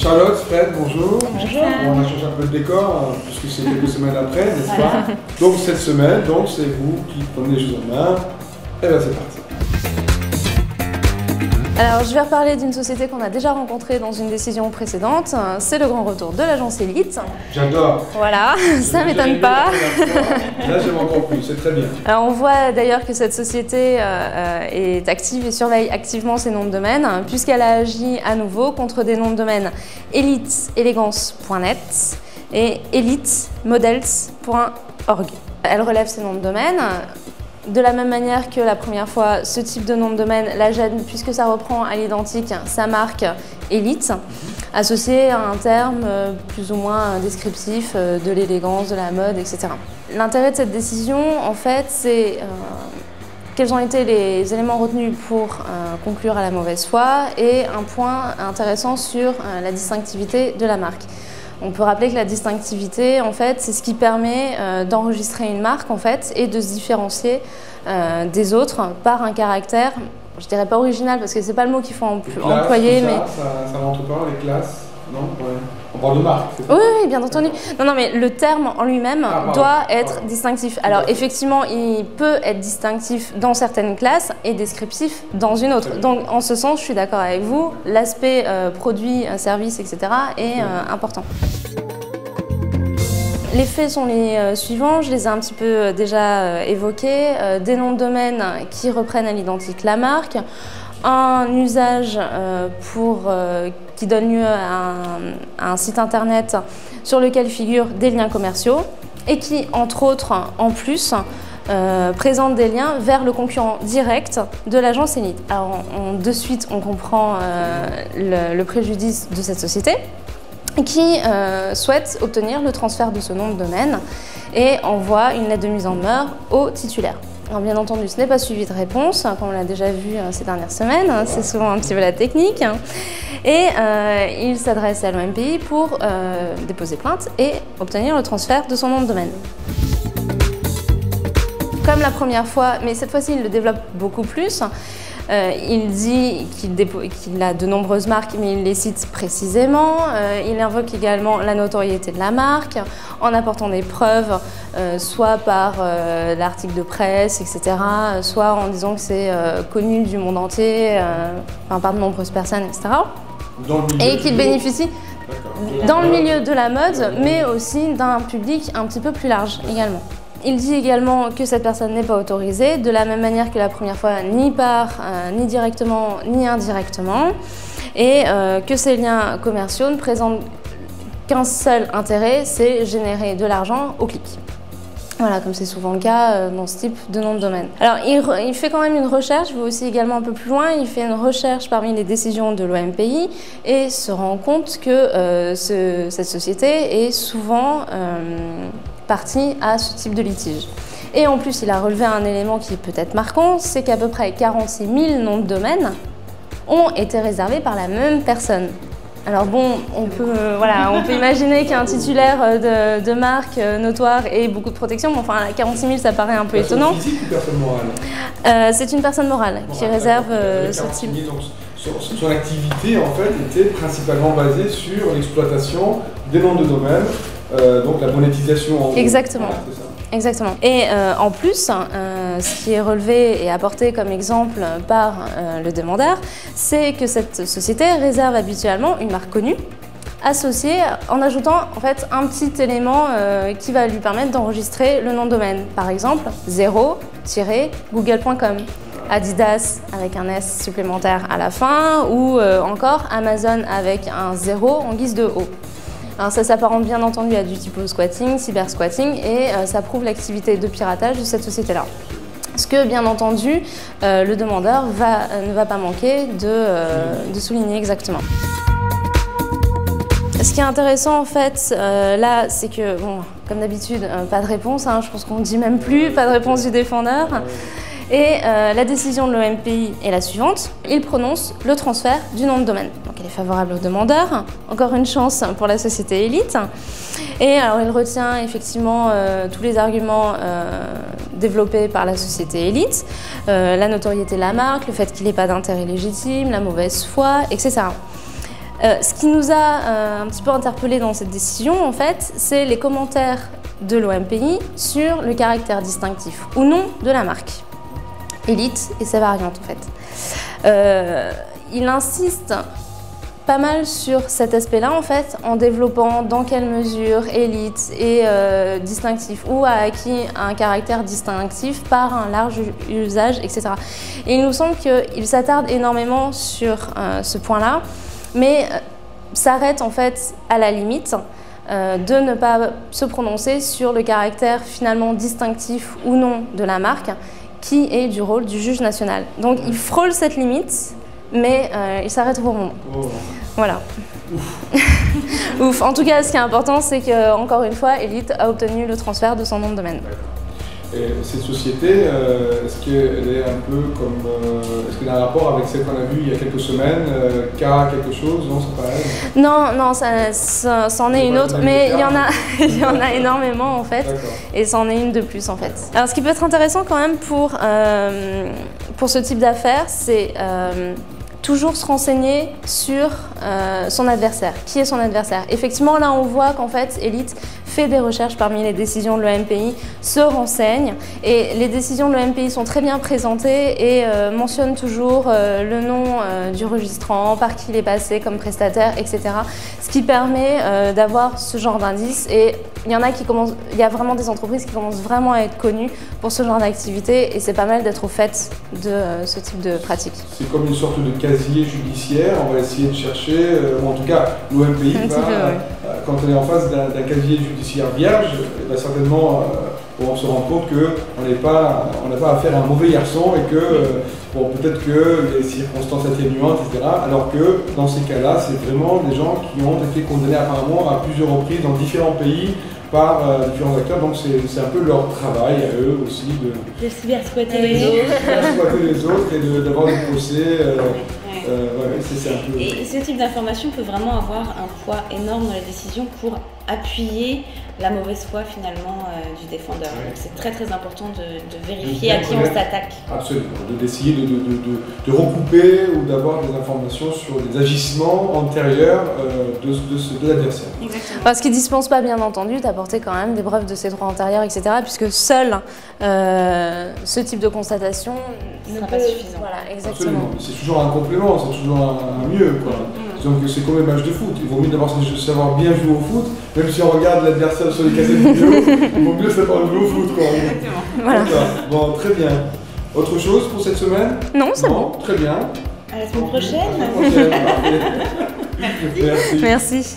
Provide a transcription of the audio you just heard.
Charlotte, Fred, bonjour. Bonjour. On a changé un peu de décor, puisque c'est quelques semaines après, n'est-ce pas? Donc cette semaine, c'est vous qui prenez les choses en main. Et bien c'est parti. Alors je vais reparler d'une société qu'on a déjà rencontrée dans une décision précédente. C'est le grand retour de l'agence Elite. J'adore. Voilà, ça m'étonne pas. Là j'aime encore plus, c'est très bien. Alors, on voit d'ailleurs que cette société est active et surveille activement ses noms de domaine, puisqu'elle a agi à nouveau contre des noms de domaine eliteelegance.net et elitemodels.org. Elle relève ces noms de domaine. De la même manière que la première fois, ce type de nom de domaine la gêne puisque ça reprend à l'identique sa marque Elite, associée à un terme plus ou moins descriptif de l'élégance, de la mode, etc. L'intérêt de cette décision, en fait, c'est quels ont été les éléments retenus pour conclure à la mauvaise foi et un point intéressant sur la distinctivité de la marque. On peut rappeler que la distinctivité, en fait, c'est ce qui permet d'enregistrer une marque, en fait, et de se différencier des autres par un caractère, je dirais pas original, parce que c'est pas le mot qu'il faut employer, mais... Ça rentre pas, les classes, non? Ouais. On parle de marque, c'est ça? Oui, bien entendu. Non, mais le terme en lui-même doit être distinctif. Alors, effectivement, il peut être distinctif dans certaines classes et descriptif dans une autre. Donc, en ce sens, je suis d'accord avec vous, l'aspect produit, service, etc. est important. Les faits sont les suivants, je les ai un petit peu déjà évoqués. Des noms de domaine qui reprennent à l'identique la marque, un usage qui donne lieu à un site internet sur lequel figurent des liens commerciaux et qui, entre autres, en plus, présente des liens vers le concurrent direct de l'agence Elite. Alors, de suite, on comprend le préjudice de cette société qui souhaite obtenir le transfert de ce nom de domaine et envoie une lettre de mise en demeure au titulaire. Alors bien entendu, ce n'est pas suivi de réponse, comme on l'a déjà vu ces dernières semaines, c'est souvent un petit peu la technique. Et il s'adresse à l'OMPI pour déposer plainte et obtenir le transfert de son nom de domaine. Comme la première fois, mais cette fois-ci il le développe beaucoup plus, il dit qu'il a de nombreuses marques, mais il les cite précisément. Il invoque également la notoriété de la marque en apportant des preuves, soit par l'article de presse, etc., soit en disant que c'est connu du monde entier, par de nombreuses personnes, etc. Et qu'il bénéficie dans le milieu de la mode, mais aussi d'un public un petit peu plus large également. Il dit également que cette personne n'est pas autorisée, de la même manière que la première fois, ni directement ni indirectement, et que ces liens commerciaux ne présentent qu'un seul intérêt, c'est générer de l'argent au clic. Voilà, comme c'est souvent le cas dans ce type de nom de domaine. Alors, il fait quand même une recherche, je vais aussi également un peu plus loin, il fait une recherche parmi les décisions de l'OMPI et se rend compte que cette société est souvent partie à ce type de litige. Et en plus, il a relevé un élément qui est peut-être marquant, c'est qu'à peu près 46 000 noms de domaine ont été réservés par la même personne. Alors bon, on peut imaginer qu'un titulaire de marque notoire ait beaucoup de protection, mais enfin, à 46 000, ça paraît un peu étonnant. C'est une physique ou personne morale? C'est une personne morale qui réserve ce type. Son activité, en fait, était principalement basée sur l'exploitation des noms de domaine, donc la monétisation en Exactement. Voilà, c'est ça. Exactement. Et en plus, ce qui est relevé et apporté comme exemple par le demandeur, c'est que cette société réserve habituellement une marque connue associée en ajoutant en fait un petit élément qui va lui permettre d'enregistrer le nom de domaine. Par exemple, 0-google.com. Adidas avec un S supplémentaire à la fin ou encore Amazon avec un 0 en guise de O. Alors ça s'apparente bien entendu à du typo squatting, cybersquatting et ça prouve l'activité de piratage de cette société-là. Ce que bien entendu le demandeur ne va pas manquer de souligner exactement. Ce qui est intéressant en fait là, c'est que, bon, comme d'habitude, pas de réponse, je pense qu'on ne dit même plus, pas de réponse du défendeur. Et la décision de l'OMPI est la suivante, il prononce le transfert du nom de domaine. Donc elle est favorable au demandeur, encore une chance pour la société Elite. Et alors il retient effectivement tous les arguments développés par la société Elite, la notoriété de la marque, le fait qu'il n'ait pas d'intérêt légitime, la mauvaise foi, etc. Ce qui nous a un petit peu interpellé dans cette décision, en fait, c'est les commentaires de l'OMPI sur le caractère distinctif ou non de la marque Elite et ses variantes, en fait. Il insiste pas mal sur cet aspect-là, en fait, en développant dans quelle mesure Elite est distinctif ou a acquis un caractère distinctif par un large usage, etc. Et il nous semble qu'il s'attarde énormément sur ce point-là, mais s'arrête en fait à la limite de ne pas se prononcer sur le caractère finalement distinctif ou non de la marque, qui est du rôle du juge national. Donc il frôle cette limite, mais il s'arrête au bon moment. Oh. Voilà. Ouf. En tout cas, ce qui est important, c'est que, encore une fois, Elite a obtenu le transfert de son nom de domaine. Et cette société, est-ce qu'elle est un peu comme... est-ce qu'elle a un rapport avec celle qu'on a vue il y a quelques semaines, K quelque chose? Non, c'est pas elle? Non, c'en est une autre, mais il y en a énormément en fait, et c'en est une de plus en fait. Alors ce qui peut être intéressant quand même pour ce type d'affaires, c'est toujours se renseigner sur son adversaire. Qui est son adversaire? Effectivement, là on voit qu'en fait Elite fait des recherches parmi les décisions de l'OMPI, se renseigne, et les décisions de l'OMPI sont très bien présentées et mentionnent toujours le nom du registrant, par qui il est passé comme prestataire, etc. Ce qui permet d'avoir ce genre d'indices, et il y a vraiment des entreprises qui commencent vraiment à être connues pour ce genre d'activité, et c'est pas mal d'être au fait de ce type de pratique. C'est comme une sorte de casier judiciaire, on va essayer de chercher, ou en tout cas l'OMPI quand on est en face d'un casier judiciaire vierge, certainement on se rend compte qu'on n'a pas affaire à un mauvais garçon et que bon, peut-être qu'il y a des circonstances atténuantes, etc. Alors que dans ces cas-là, c'est vraiment des gens qui ont été condamnés apparemment à plusieurs reprises dans différents pays par différents acteurs, donc c'est un peu leur travail à eux aussi de cyberexploiter les autres et d'avoir des procès. C'est un peu... Et ce type d'information peut vraiment avoir un poids énorme dans les décisions pour appuyer la mauvaise foi finalement du défendeur. Donc c'est très très important de vérifier à qui on s'attaque. Absolument, d'essayer de recouper ou d'avoir des informations sur les agissements antérieurs de l'adversaire. Exactement. Ce qui ne dispense pas bien entendu d'apporter quand même des preuves de ses droits antérieurs, etc. puisque seul ce type de constatation ne sera pas suffisant. Voilà, exactement. C'est toujours un complément, c'est toujours un mieux, quoi. Donc c'est comme les matchs de foot, il vaut mieux d'abord savoir bien jouer au foot, même si on regarde l'adversaire sur les cassettes vidéo, il vaut mieux savoir jouer au foot, quoi. Exactement. Voilà. Bon, très bien. Autre chose pour cette semaine? Non, c'est bon. Très bien. À la semaine prochaine. À la semaine prochaine. Merci. Merci.